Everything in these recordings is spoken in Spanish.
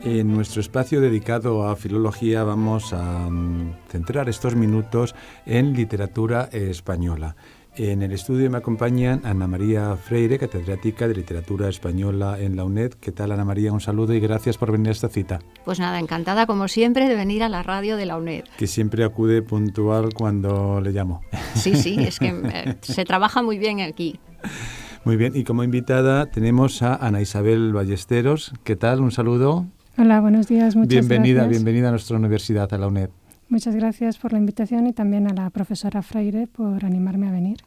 En nuestro espacio dedicado a filología vamos a centrar estos minutos en literatura española. En el estudio me acompañan Ana María Freire, catedrática de Literatura Española en la UNED. ¿Qué tal, Ana María? Un saludo y gracias por venir a esta cita. Pues nada, encantada como siempre de venir a la radio de la UNED. Que siempre acude puntual cuando le llamo. Sí, es que se trabaja muy bien aquí. Muy bien, y como invitada tenemos a Ana Isabel Ballesteros. ¿Qué tal? Un saludo. Hola, buenos días, muchas gracias. Bienvenida a nuestra universidad, a la UNED. Muchas gracias por la invitación y también a la profesora Freire por animarme a venir.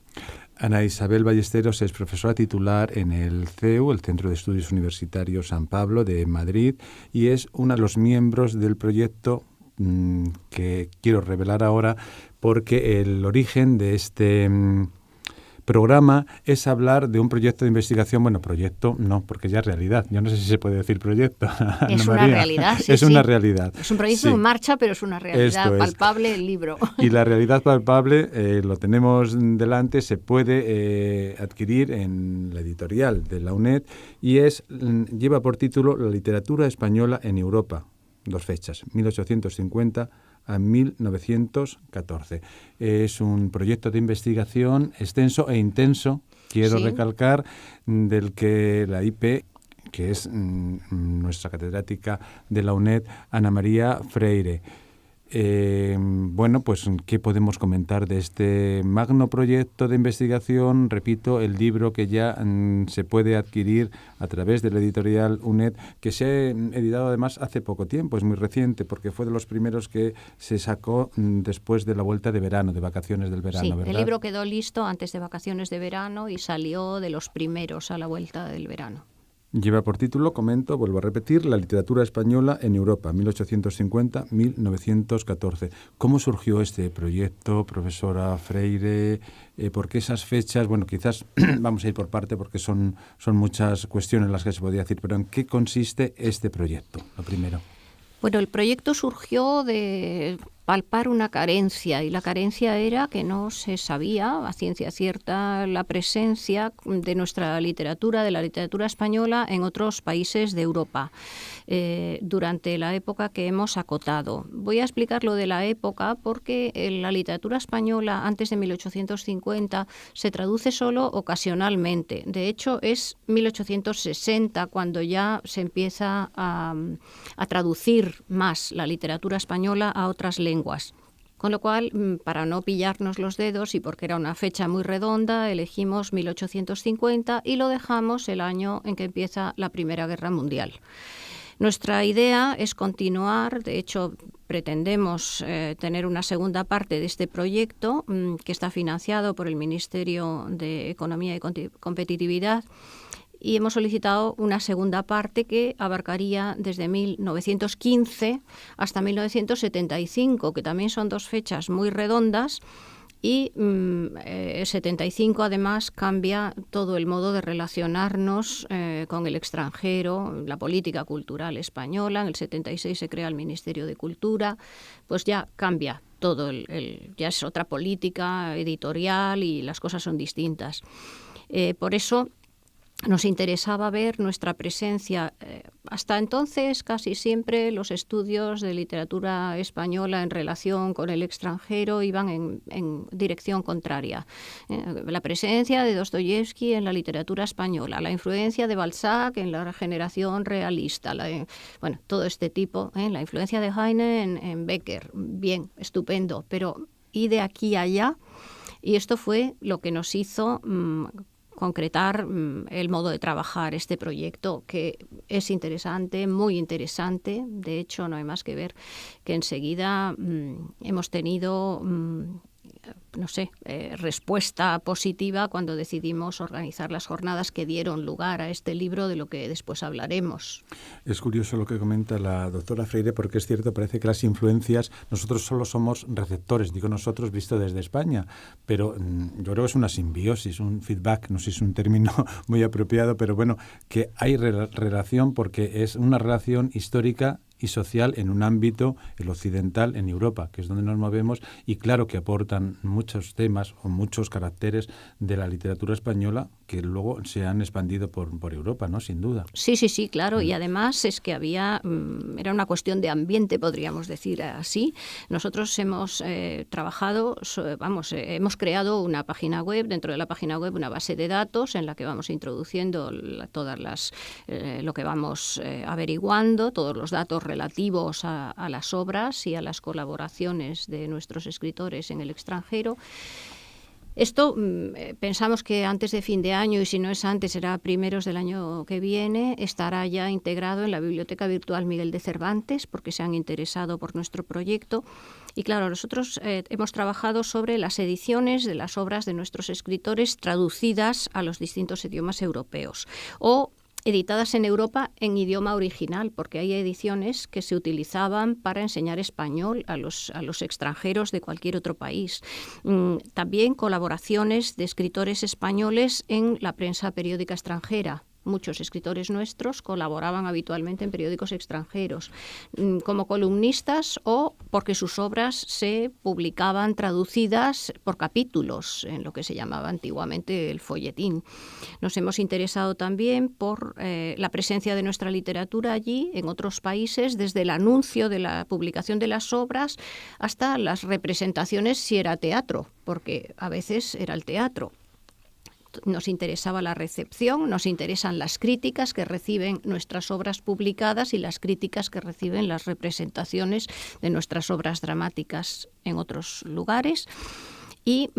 Ana Isabel Ballesteros es profesora titular en el CEU, el Centro de Estudios Universitarios San Pablo de Madrid, y es uno de los miembros del proyecto que quiero revelar ahora, porque el origen de este programa es hablar de un proyecto de investigación. Bueno, proyecto no, porque ya es realidad. Yo no sé si se puede decir proyecto. Es una realidad, sí. Es una realidad. Es un proyecto en marcha, pero es una realidad palpable el libro. Y la realidad palpable, lo tenemos delante, se puede adquirir en la editorial de la UNED y lleva por título La literatura española en Europa. 2 fechas, 1850 a 1914. Es un proyecto de investigación extenso e intenso, quiero recalcar, del que la IP, que es nuestra catedrática de la UNED, Ana María Freire. Bueno, pues, ¿qué podemos comentar de este magno proyecto de investigación? Repito, el libro que ya se puede adquirir a través de la editorial UNED, que se ha editado además hace poco tiempo, es muy reciente, porque fue de los primeros que se sacó después de la vuelta de verano, de vacaciones del verano, sí, ¿verdad? El libro quedó listo antes de vacaciones de verano y salió de los primeros a la vuelta del verano. Lleva por título, vuelvo a repetir, La literatura española en Europa, 1850-1914. ¿Cómo surgió este proyecto, profesora Freire? ¿Por qué esas fechas? Bueno, quizás vamos a ir por parte porque son muchas cuestiones las que se podría decir, pero ¿en qué consiste este proyecto? Lo primero. Bueno, el proyecto surgió de palpar una carencia, y la carencia era que no se sabía a ciencia cierta la presencia de nuestra literatura, de la literatura española en otros países de Europa durante la época que hemos acotado. Voy a explicar lo de la época porque la literatura española antes de 1850 se traduce solo ocasionalmente. De hecho, es 1860 cuando ya se empieza a traducir más la literatura española a otras lenguas. Con lo cual, para no pillarnos los dedos y porque era una fecha muy redonda, elegimos 1850 y lo dejamos el año en que empieza la Primera Guerra Mundial. Nuestra idea es continuar, de hecho pretendemos tener una segunda parte de este proyecto que está financiado por el Ministerio de Economía y Competitividad, y hemos solicitado una segunda parte que abarcaría desde 1915 hasta 1975, que también son 2 fechas muy redondas, y 75 además cambia todo el modo de relacionarnos con el extranjero, la política cultural española. En el 76 se crea el Ministerio de Cultura, pues ya cambia todo, ya es otra política editorial y las cosas son distintas. Por eso nos interesaba ver nuestra presencia. Hasta entonces, casi siempre los estudios de literatura española en relación con el extranjero iban en dirección contraria. La presencia de Dostoyevsky en la literatura española, la influencia de Balzac en la generación realista, todo este tipo, la influencia de Heine en Becker, bien, estupendo, pero ¿y de aquí a allá? Y esto fue lo que nos hizo concretar el modo de trabajar este proyecto, que es interesante, muy interesante. De hecho, no hay más que ver que enseguida hemos tenido respuesta positiva cuando decidimos organizar las jornadas que dieron lugar a este libro, de lo que después hablaremos. Es curioso lo que comenta la doctora Freire, porque es cierto, parece que las influencias, nosotros solo somos receptores, digo nosotros visto desde España, pero yo creo que es una simbiosis, un feedback, no sé si es un término muy apropiado, pero bueno, que hay relación porque es una relación histórica y social en un ámbito, el occidental, en Europa, que es donde nos movemos, y claro que aportan muchos temas o muchos caracteres de la literatura española, que luego se han expandido por Europa, ¿no? Sin duda. Sí, claro. Y además es que era una cuestión de ambiente, podríamos decir así. Nosotros hemos trabajado, hemos creado una página web, dentro de la página web una base de datos en la que vamos introduciendo lo que vamos averiguando, todos los datos relativos a las obras y a las colaboraciones de nuestros escritores en el extranjero. Esto pensamos que antes de fin de año, y si no es antes, será primeros del año que viene, estará ya integrado en la Biblioteca Virtual Miguel de Cervantes, porque se han interesado por nuestro proyecto. Y claro, nosotros hemos trabajado sobre las ediciones de las obras de nuestros escritores traducidas a los distintos idiomas europeos o editadas en Europa en idioma original, porque hay ediciones que se utilizaban para enseñar español a los extranjeros de cualquier otro país. También colaboraciones de escritores españoles en la prensa periódica extranjera. Muchos escritores nuestros colaboraban habitualmente en periódicos extranjeros como columnistas o porque sus obras se publicaban traducidas por capítulos en lo que se llamaba antiguamente el folletín. Nos hemos interesado también por la presencia de nuestra literatura allí en otros países, desde el anuncio de la publicación de las obras hasta las representaciones, si era teatro, porque a veces era el teatro. Nos interesaba la recepción, nos interesan las críticas que reciben nuestras obras publicadas y las críticas que reciben las representaciones de nuestras obras dramáticas en otros lugares. Y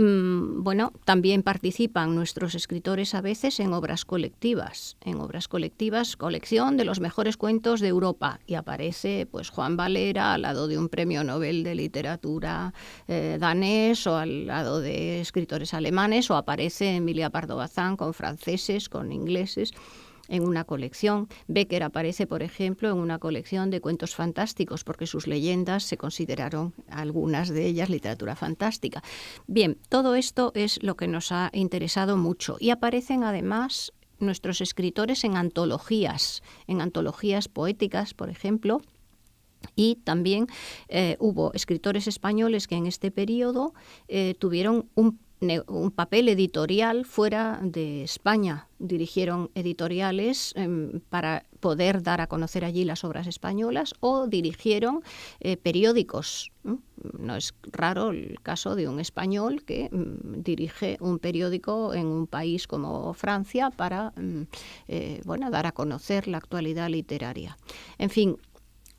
también participan nuestros escritores a veces en obras colectivas, colección de los mejores cuentos de Europa, y aparece pues Juan Valera al lado de un premio Nobel de literatura danés o al lado de escritores alemanes, o aparece Emilia Pardo Bazán con franceses, con ingleses, en una colección. Bécquer aparece, por ejemplo, en una colección de cuentos fantásticos, porque sus leyendas se consideraron, algunas de ellas, literatura fantástica. Bien, todo esto es lo que nos ha interesado mucho. Y aparecen además nuestros escritores en antologías poéticas, por ejemplo. Y también hubo escritores españoles que en este periodo tuvieron un papel editorial fuera de España. Dirigieron editoriales para poder dar a conocer allí las obras españolas, o dirigieron periódicos. No es raro el caso de un español que dirige un periódico en un país como Francia para dar a conocer la actualidad literaria. En fin,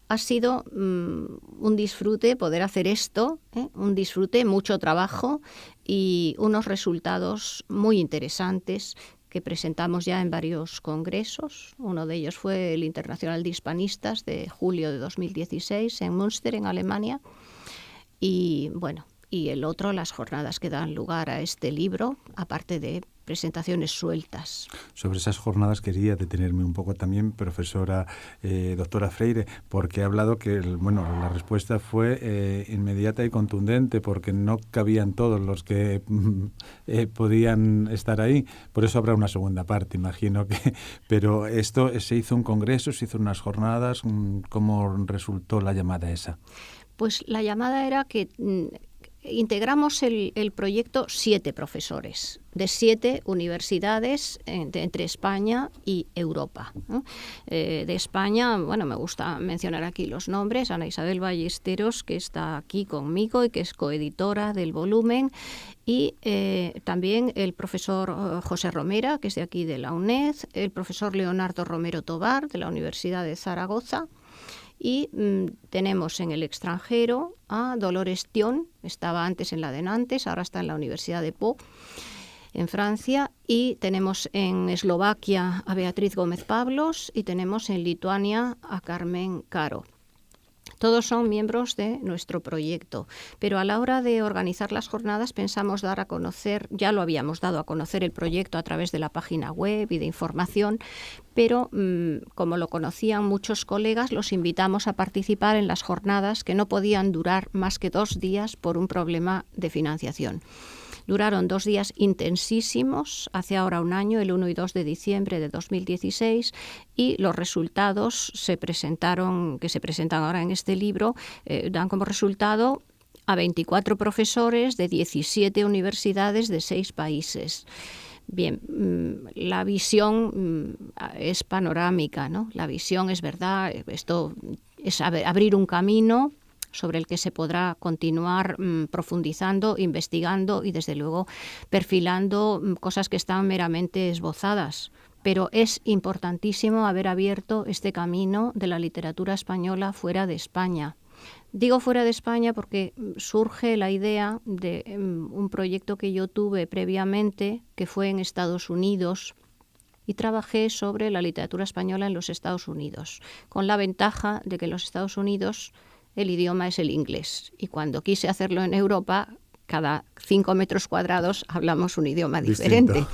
ha sido un disfrute poder hacer esto, un disfrute, mucho trabajo y unos resultados muy interesantes que presentamos ya en varios congresos. Uno de ellos fue el Internacional de Hispanistas de julio de 2016 en Münster, en Alemania. Y el otro, las jornadas que dan lugar a este libro, aparte de presentaciones sueltas. Sobre esas jornadas quería detenerme un poco también, profesora, doctora Freire, porque ha hablado que la respuesta fue inmediata y contundente, porque no cabían todos los que podían estar ahí. Por eso habrá una segunda parte, imagino que. Pero esto se hizo un congreso, se hizo unas jornadas. ¿Cómo resultó la llamada esa? Pues la llamada era que integramos el proyecto 7 profesores de 7 universidades entre España y Europa, ¿no? De España, me gusta mencionar aquí los nombres: Ana Isabel Ballesteros, que está aquí conmigo y que es coeditora del volumen, y también el profesor José Romera, que es de aquí de la UNED, el profesor Leonardo Romero Tobar, de la Universidad de Zaragoza. Y tenemos en el extranjero a Dolores Thion, estaba antes en la de Nantes, ahora está en la Universidad de Pau, en Francia, y tenemos en Eslovaquia a Beatriz Gómez Pablos, y tenemos en Lituania a Carmen Caro. Todos son miembros de nuestro proyecto, pero a la hora de organizar las jornadas pensamos dar a conocer, ya lo habíamos dado a conocer el proyecto a través de la página web y de información, pero como lo conocían muchos colegas, los invitamos a participar en las jornadas, que no podían durar más que 2 días por un problema de financiación. Duraron 2 días intensísimos, hace ahora un año, el 1 y 2 de diciembre de 2016, y los resultados que se presentan ahora en este libro, dan como resultado a 24 profesores de 17 universidades de 6 países. Bien, la visión es panorámica, ¿no? La visión es verdad, esto es abrir un camino sobre el que se podrá continuar profundizando, investigando y, desde luego, perfilando cosas que están meramente esbozadas. Pero es importantísimo haber abierto este camino de la literatura española fuera de España. Digo fuera de España porque surge la idea de un proyecto que yo tuve previamente, que fue en Estados Unidos, y trabajé sobre la literatura española en los Estados Unidos, con la ventaja de que en los Estados Unidos el idioma es el inglés. Y cuando quise hacerlo en Europa, cada 5 metros cuadrados hablamos un idioma diferente.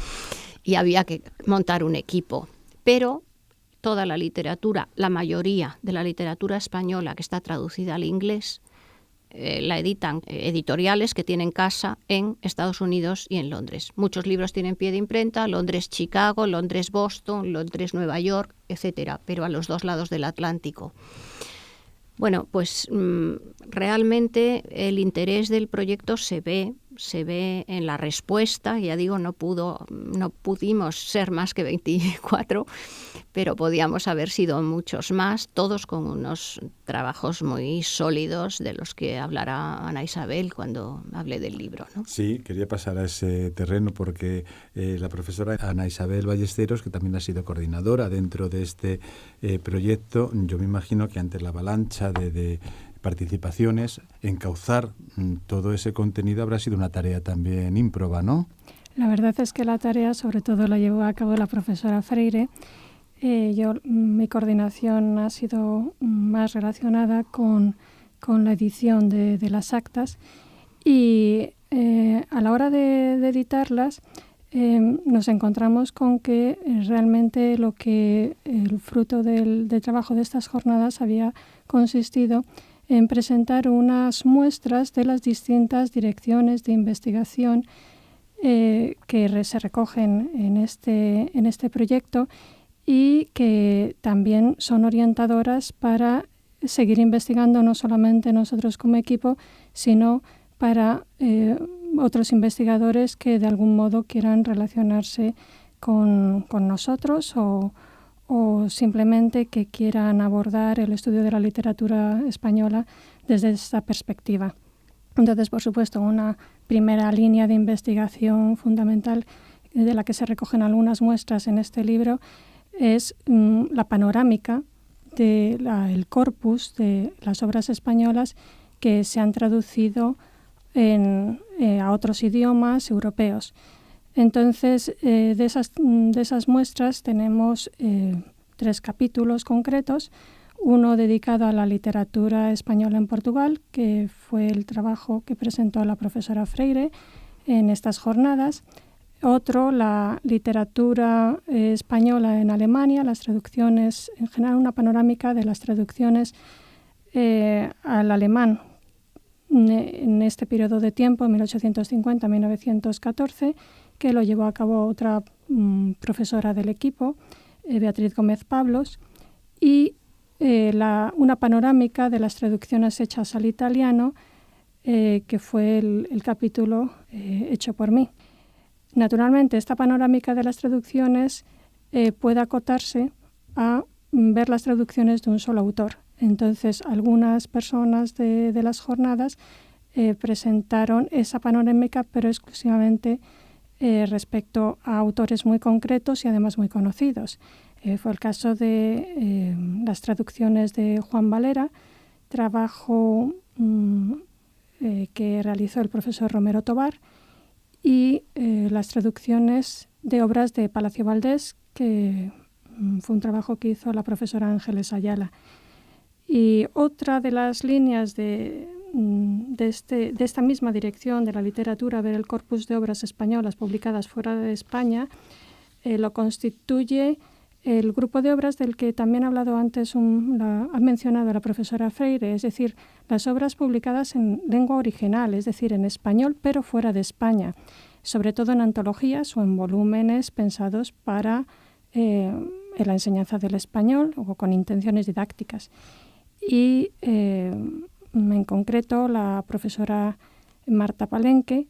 Y había que montar un equipo. Pero toda la literatura, la mayoría de la literatura española que está traducida al inglés, la editan editoriales que tienen casa en Estados Unidos y en Londres. Muchos libros tienen pie de imprenta, Londres-Chicago, Londres-Boston, Londres-Nueva York, etcétera, pero a los 2 lados del Atlántico. Bueno, pues realmente el interés del proyecto se ve en la respuesta. Ya digo, no pudimos ser más que 24, pero podíamos haber sido muchos más, todos con unos trabajos muy sólidos de los que hablará Ana Isabel cuando hable del libro, ¿no? Sí, quería pasar a ese terreno porque la profesora Ana Isabel Ballesteros, que también ha sido coordinadora dentro de este proyecto, yo me imagino que ante la avalancha de participaciones, encauzar todo ese contenido habrá sido una tarea también ímproba, ¿no? La verdad es que la tarea sobre todo la llevó a cabo la profesora Freire. Mi coordinación ha sido más relacionada con la edición de las actas y a la hora de editarlas nos encontramos con que realmente el fruto del trabajo de estas jornadas había consistido en presentar unas muestras de las distintas direcciones de investigación que se recogen en este proyecto y que también son orientadoras para seguir investigando no solamente nosotros como equipo, sino para otros investigadores que de algún modo quieran relacionarse con nosotros o simplemente que quieran abordar el estudio de la literatura española desde esta perspectiva. Entonces, por supuesto, una primera línea de investigación fundamental de la que se recogen algunas muestras en este libro es la panorámica del corpus de las obras españolas que se han traducido a otros idiomas europeos. Entonces, de esas muestras tenemos 3 capítulos concretos, uno dedicado a la literatura española en Portugal, que fue el trabajo que presentó la profesora Freire en estas jornadas, otro, la literatura española en Alemania, las traducciones, en general una panorámica de las traducciones al alemán en este periodo de tiempo, 1850-1914, que lo llevó a cabo otra profesora del equipo, Beatriz Gómez Pablos, y una panorámica de las traducciones hechas al italiano, que fue el capítulo hecho por mí. Naturalmente, esta panorámica de las traducciones puede acotarse a ver las traducciones de un solo autor. Entonces, algunas personas de las jornadas presentaron esa panorámica, pero exclusivamente respecto a autores muy concretos y además muy conocidos. Fue el caso de las traducciones de Juan Valera, trabajo que realizó el profesor Romero Tobar, y las traducciones de obras de Palacio Valdés, que fue un trabajo que hizo la profesora Ángeles Ayala. Y otra de las líneas de esta misma dirección de la literatura, ver el corpus de obras españolas publicadas fuera de España, lo constituye el grupo de obras del que también ha hablado antes, ha mencionado la profesora Freire, es decir, las obras publicadas en lengua original, es decir, en español, pero fuera de España, sobre todo en antologías o en volúmenes pensados para la enseñanza del español o con intenciones didácticas. Y en concreto la profesora Marta Palenque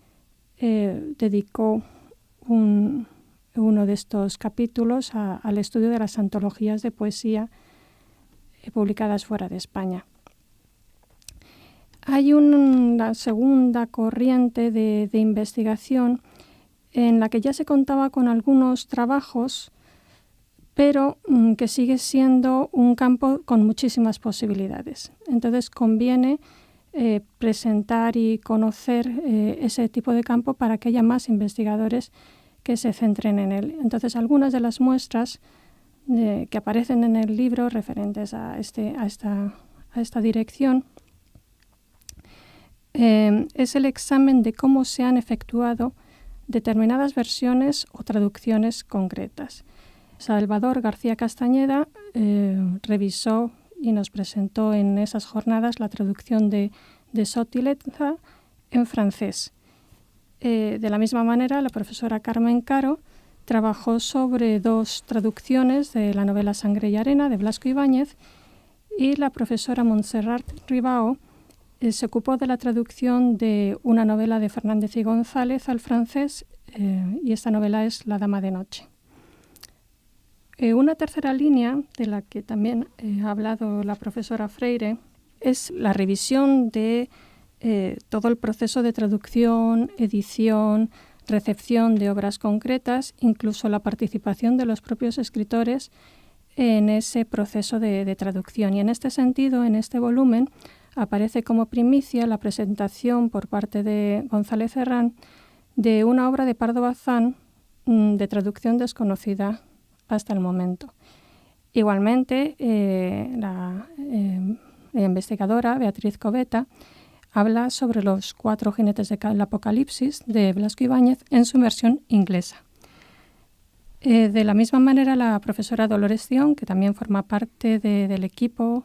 dedicó un uno de estos capítulos al estudio de las antologías de poesía publicadas fuera de España. Hay una segunda corriente de investigación en la que ya se contaba con algunos trabajos, pero que sigue siendo un campo con muchísimas posibilidades. Entonces conviene presentar y conocer ese tipo de campo para que haya más investigadores que se centren en él. Entonces, algunas de las muestras que aparecen en el libro referentes a esta dirección es el examen de cómo se han efectuado determinadas versiones o traducciones concretas. Salvador García Castañeda revisó y nos presentó en esas jornadas la traducción de Sotilenza en francés. De la misma manera, la profesora Carmen Caro trabajó sobre 2 traducciones de la novela Sangre y Arena de Blasco Ibáñez, y la profesora Montserrat Ribao se ocupó de la traducción de una novela de Fernández y González al francés, y esta novela es La Dama de Noche. Una tercera línea, de la que también ha hablado la profesora Freire, es la revisión de todo el proceso de traducción, edición, recepción de obras concretas, incluso la participación de los propios escritores en ese proceso de traducción. Y en este sentido, en este volumen, aparece como primicia la presentación por parte de González Herrán de una obra de Pardo Bazán de traducción desconocida hasta el momento. Igualmente, la investigadora Beatriz Coveta habla sobre los 4 jinetes del Apocalipsis de Blasco Ibáñez en su versión inglesa. De la misma manera, la profesora Dolores Dion, que también forma parte del equipo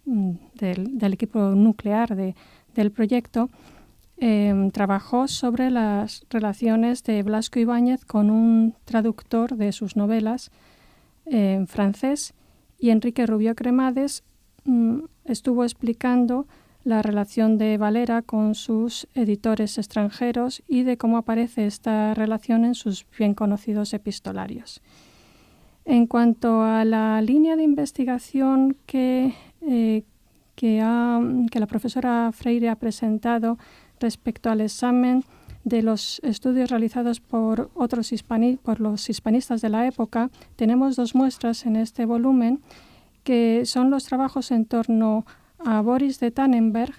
nuclear del proyecto, trabajó sobre las relaciones de Blasco Ibáñez con un traductor de sus novelas en francés, y Enrique Rubio Cremades estuvo explicando la relación de Valera con sus editores extranjeros y de cómo aparece esta relación en sus bien conocidos epistolarios. En cuanto a la línea de investigación que la profesora Freire ha presentado respecto al examen de los estudios realizados por los hispanistas de la época, tenemos 2 muestras en este volumen, que son los trabajos en torno a Boris de Tannenberg,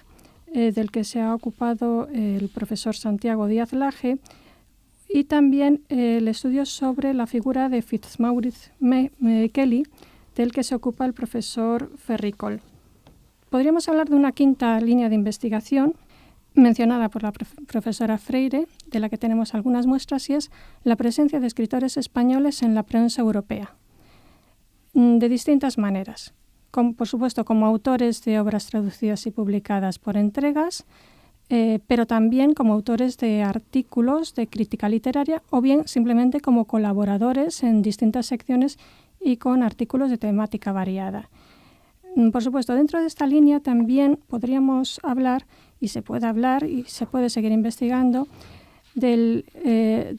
del que se ha ocupado el profesor Santiago Díaz Laje, y también el estudio sobre la figura de Fitzmaurice Kelly, del que se ocupa el profesor Ferricol. Podríamos hablar de una quinta línea de investigación mencionada por la profesora Freire, de la que tenemos algunas muestras, y es la presencia de escritores españoles en la prensa europea, de distintas maneras. Por supuesto, como autores de obras traducidas y publicadas por entregas, pero también como autores de artículos de crítica literaria, o bien simplemente como colaboradores en distintas secciones y con artículos de temática variada. Por supuesto, dentro de esta línea también podríamos hablar, y se puede seguir investigando, de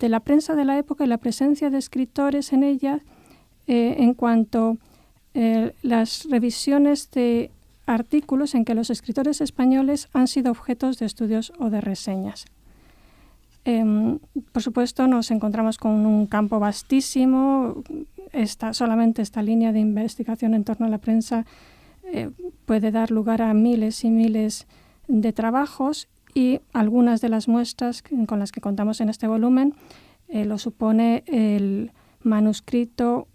la prensa de la época y la presencia de escritores en ella, en cuanto las revisiones de artículos en que los escritores españoles han sido objetos de estudios o de reseñas. Por supuesto, nos encontramos con un campo vastísimo. Solamente esta línea de investigación en torno a la prensa puede dar lugar a miles y miles de trabajos, y algunas de las muestras con las que contamos en este volumen lo supone el manuscrito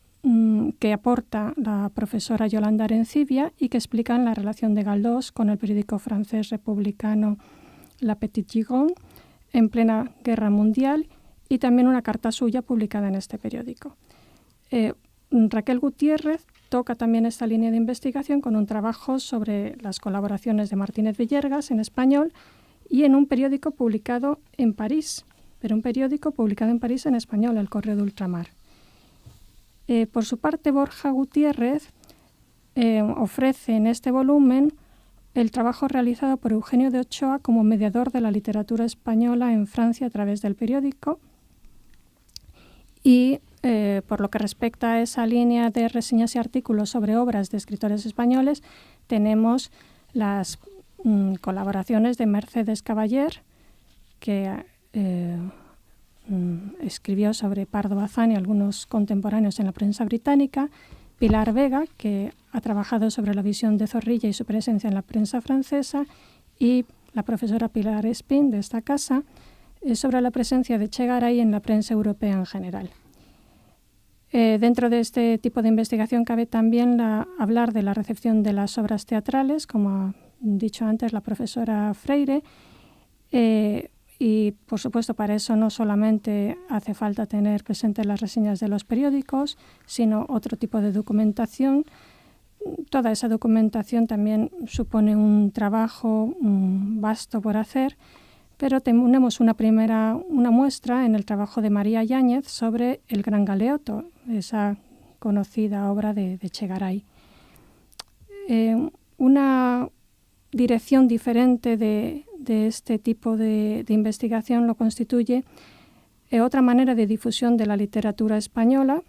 que aporta la profesora Yolanda Arencibia y que explican la relación de Galdós con el periódico francés republicano La Petite Gironde en plena Guerra Mundial, y también una carta suya publicada en este periódico. Raquel Gutiérrez toca también esta línea de investigación con un trabajo sobre las colaboraciones de Martínez Villergas en español y en un periódico publicado en París, pero un periódico publicado en París en español, El Correo de Ultramar. Por su parte, Borja Gutiérrez ofrece en este volumen el trabajo realizado por Eugenio de Ochoa como mediador de la literatura española en Francia a través del periódico, Y por lo que respecta a esa línea de reseñas y artículos sobre obras de escritores españoles, tenemos las colaboraciones de Mercedes Caballer, que escribió sobre Pardo Bazán y algunos contemporáneos en la prensa británica, Pilar Vega, que ha trabajado sobre la visión de Zorrilla y su presencia en la prensa francesa, y la profesora Pilar Espín, de esta casa, sobre la presencia de Che Garay en la prensa europea en general. Dentro de este tipo de investigación cabe también hablar de la recepción de las obras teatrales, como ha dicho antes la profesora Freire, y por supuesto para eso no solamente hace falta tener presentes las reseñas de los periódicos, sino otro tipo de documentación. Toda esa documentación también supone un trabajo vasto por hacer, pero tenemos una muestra en el trabajo de María Yáñez sobre El Gran Galeoto, esa conocida obra de Che Garay. Una dirección diferente de este tipo de investigación lo constituye otra manera de difusión de la literatura española,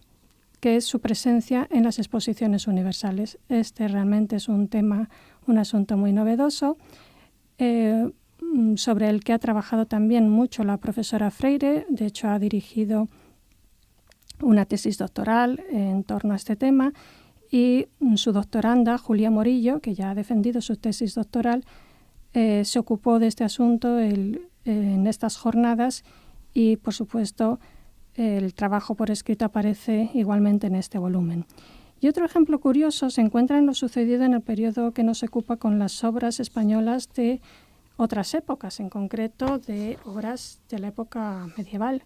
que es su presencia en las exposiciones universales. Este realmente es un asunto muy novedoso, sobre el que ha trabajado también mucho la profesora Freire. De hecho, ha dirigido una tesis doctoral en torno a este tema, y su doctoranda, Julia Morillo, que ya ha defendido su tesis doctoral, se ocupó de este asunto en estas jornadas, y, por supuesto, el trabajo por escrito aparece igualmente en este volumen. Y otro ejemplo curioso se encuentra en lo sucedido en el periodo que nos ocupa con las obras españolas de otras épocas, en concreto de obras de la época medieval.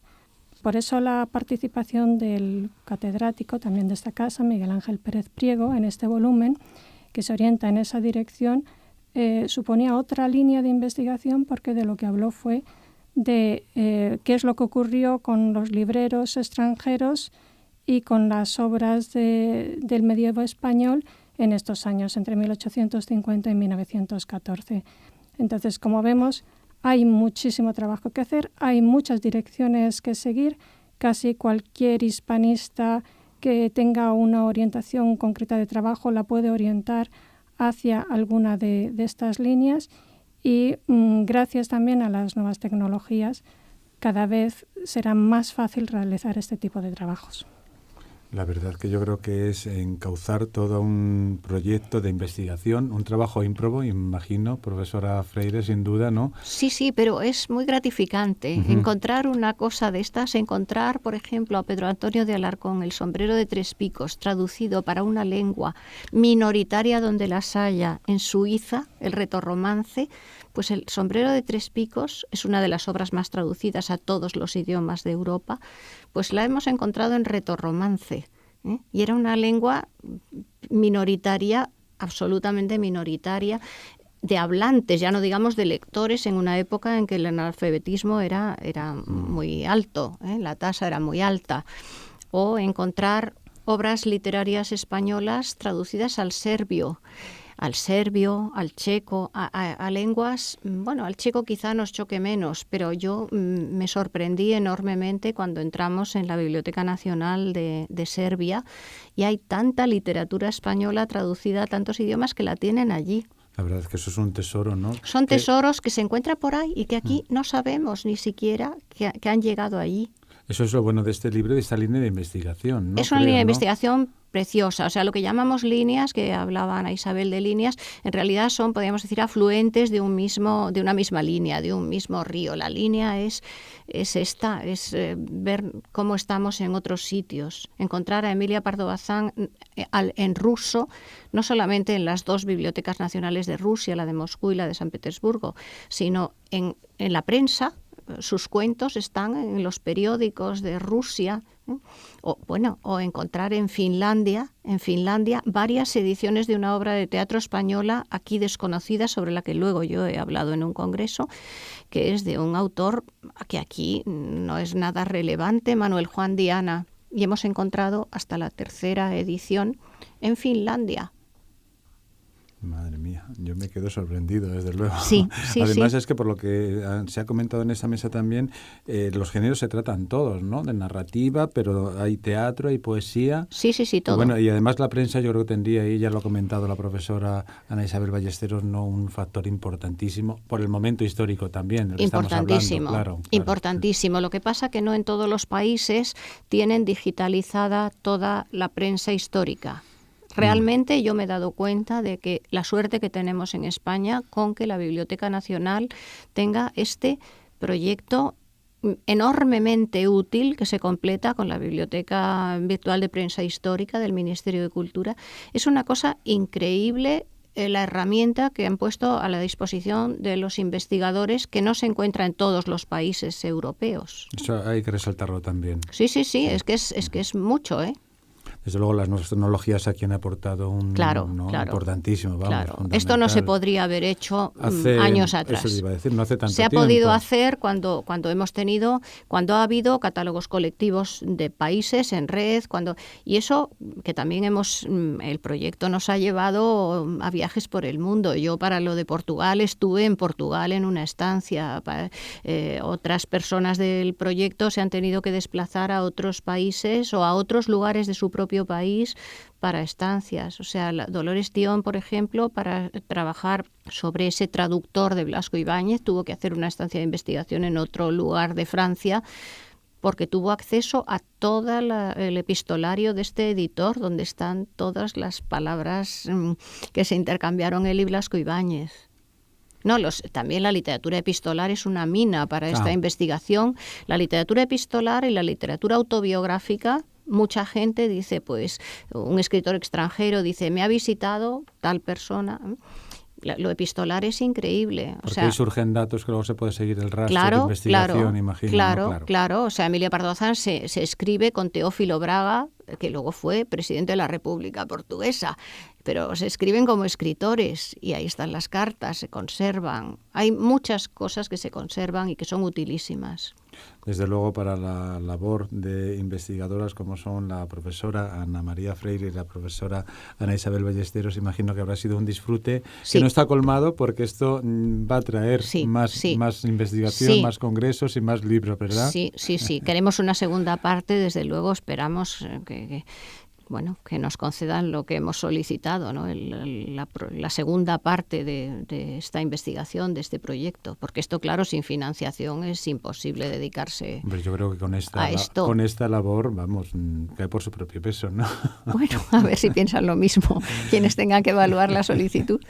Por eso la participación del catedrático también de esta casa, Miguel Ángel Pérez Priego, en este volumen, que se orienta en esa dirección, suponía otra línea de investigación, porque de lo que habló fue de qué es lo que ocurrió con los libreros extranjeros y con las obras del medievo español en estos años, entre 1850 y 1914. Entonces, como vemos, hay muchísimo trabajo que hacer, hay muchas direcciones que seguir. Casi cualquier hispanista que tenga una orientación concreta de trabajo la puede orientar hacia alguna de estas líneas, y gracias también a las nuevas tecnologías cada vez será más fácil realizar este tipo de trabajos. La verdad que yo creo que es encauzar todo un proyecto de investigación, un trabajo ímprobo, imagino, profesora Freire, sin duda, ¿no? Sí, pero es muy gratificante encontrar una cosa de estas, encontrar, por ejemplo, a Pedro Antonio de Alarcón, El sombrero de tres picos, traducido para una lengua minoritaria donde las haya, en Suiza, el retorromance. Pues El sombrero de tres picos es una de las obras más traducidas a todos los idiomas de Europa, pues la hemos encontrado en retorromance, y era una lengua minoritaria, absolutamente minoritaria, de hablantes, ya no digamos de lectores, en una época en que el analfabetismo era muy alto, la tasa era muy alta. O encontrar obras literarias españolas traducidas al serbio, al checo, a lenguas. Bueno, al checo quizá nos choque menos, pero yo me sorprendí enormemente cuando entramos en la Biblioteca Nacional de Serbia, y hay tanta literatura española traducida a tantos idiomas que la tienen allí. La verdad es que eso es un tesoro, ¿no? Son tesoros que se encuentran por ahí y que aquí no sabemos ni siquiera que han llegado allí. Eso es lo bueno de este libro, de esta línea de investigación, ¿no? Es una línea de investigación preciosa. O sea, lo que llamamos líneas, que hablaba Ana Isabel de líneas, en realidad son, podríamos decir, afluentes de una misma línea, de un mismo río. La línea es ver cómo estamos en otros sitios. Encontrar a Emilia Pardo Bazán en ruso, no solamente en las dos bibliotecas nacionales de Rusia, la de Moscú y la de San Petersburgo, sino en la prensa. Sus cuentos están en los periódicos de Rusia, o encontrar en Finlandia varias ediciones de una obra de teatro española aquí desconocida, sobre la que luego yo he hablado en un congreso, que es de un autor que aquí no es nada relevante, Manuel Juan Diana, y hemos encontrado hasta la tercera edición en Finlandia. Madre mía. Vaya, yo me quedo sorprendido, desde luego. Sí, sí, Además sí. es que por lo que se ha comentado en esta mesa también, los géneros se tratan todos, ¿no? De narrativa, pero hay teatro, hay poesía. Sí, sí, sí, todo. Y bueno, y además la prensa yo creo que tendría, y ya lo ha comentado la profesora Ana Isabel Ballesteros, ¿no? Un factor importantísimo por el momento histórico también. Del que Importantísimo, estamos hablando, claro. Importantísimo. Lo que pasa que no en todos los países tienen digitalizada toda la prensa histórica. Realmente yo me he dado cuenta de que la suerte que tenemos en España con que la Biblioteca Nacional tenga este proyecto enormemente útil que se completa con la Biblioteca Virtual de Prensa Histórica del Ministerio de Cultura. Es una cosa increíble la herramienta que han puesto a la disposición de los investigadores, que no se encuentra en todos los países europeos. Eso hay que resaltarlo también. Sí, es que es mucho, ¿eh? Desde luego las nuevas tecnologías aquí han aportado un importantísimo, vamos, claro. Esto no se podría haber hecho años atrás. Eso iba a decir, no hace tanto se ha tiempo. podido hacer cuando ha habido catálogos colectivos de países en red, y eso que también el proyecto nos ha llevado a viajes por el mundo. Yo para lo de Portugal estuve en Portugal en una estancia. Otras personas del proyecto se han tenido que desplazar a otros países o a otros lugares de su propio país para estancias. O sea, Dolores Tión, por ejemplo, para trabajar sobre ese traductor de Blasco Ibáñez, tuvo que hacer una estancia de investigación en otro lugar de Francia, porque tuvo acceso a todo el epistolario de este editor, donde están todas las palabras que se intercambiaron él y Blasco Ibáñez. No, también la literatura epistolar es una mina para esta investigación. La literatura epistolar y la literatura autobiográfica, mucha gente dice, pues, un escritor extranjero dice, me ha visitado tal persona. Lo epistolar es increíble. Porque ahí surgen datos que luego se puede seguir el rastro de investigación, imagino. Claro. O sea, Emilia Pardo Bazán se escribe con Teófilo Braga, que luego fue presidente de la República Portuguesa, pero se escriben como escritores y ahí están las cartas, se conservan. Hay muchas cosas que se conservan y que son utilísimas. Desde luego para la labor de investigadoras como son la profesora Ana María Freire y la profesora Ana Isabel Ballesteros, imagino que habrá sido un disfrute que no está colmado, porque esto va a traer más investigación, más congresos y más libros, ¿verdad? Sí. Queremos una segunda parte, desde luego esperamos que nos concedan lo que hemos solicitado, ¿no? La segunda parte de esta investigación, de este proyecto, porque esto, claro, sin financiación es imposible dedicarse. Hombre, yo creo que con esta labor, vamos, cae por su propio peso, ¿no? Bueno, a ver si piensan lo mismo quienes tengan que evaluar la solicitud.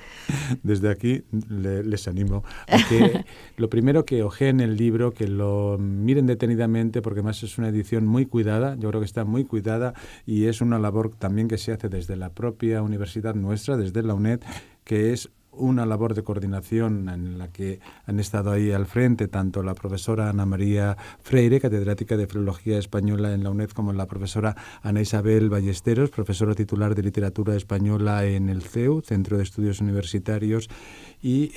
Desde aquí les animo a que lo primero que ojeen el libro, que lo miren detenidamente, porque además es una edición muy cuidada, yo creo que está muy cuidada y es una labor también que se hace desde la propia universidad nuestra, desde la UNED, que es una labor de coordinación en la que han estado ahí al frente tanto la profesora Ana María Freire, catedrática de Filología Española en la UNED, como la profesora Ana Isabel Ballesteros, profesora titular de Literatura Española en el CEU, Centro de Estudios Universitarios, y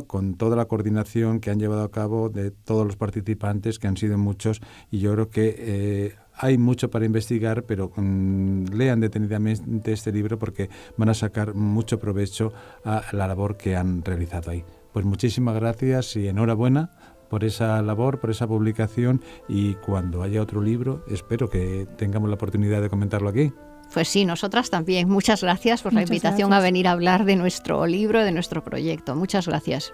con toda la coordinación que han llevado a cabo de todos los participantes, que han sido muchos, y yo creo que hay mucho para investigar, pero lean detenidamente este libro porque van a sacar mucho provecho a la labor que han realizado ahí. Pues muchísimas gracias y enhorabuena por esa labor, por esa publicación, y cuando haya otro libro espero que tengamos la oportunidad de comentarlo aquí. Pues sí, nosotras también. Muchas gracias por la invitación a venir a hablar de nuestro libro, de nuestro proyecto. Muchas gracias.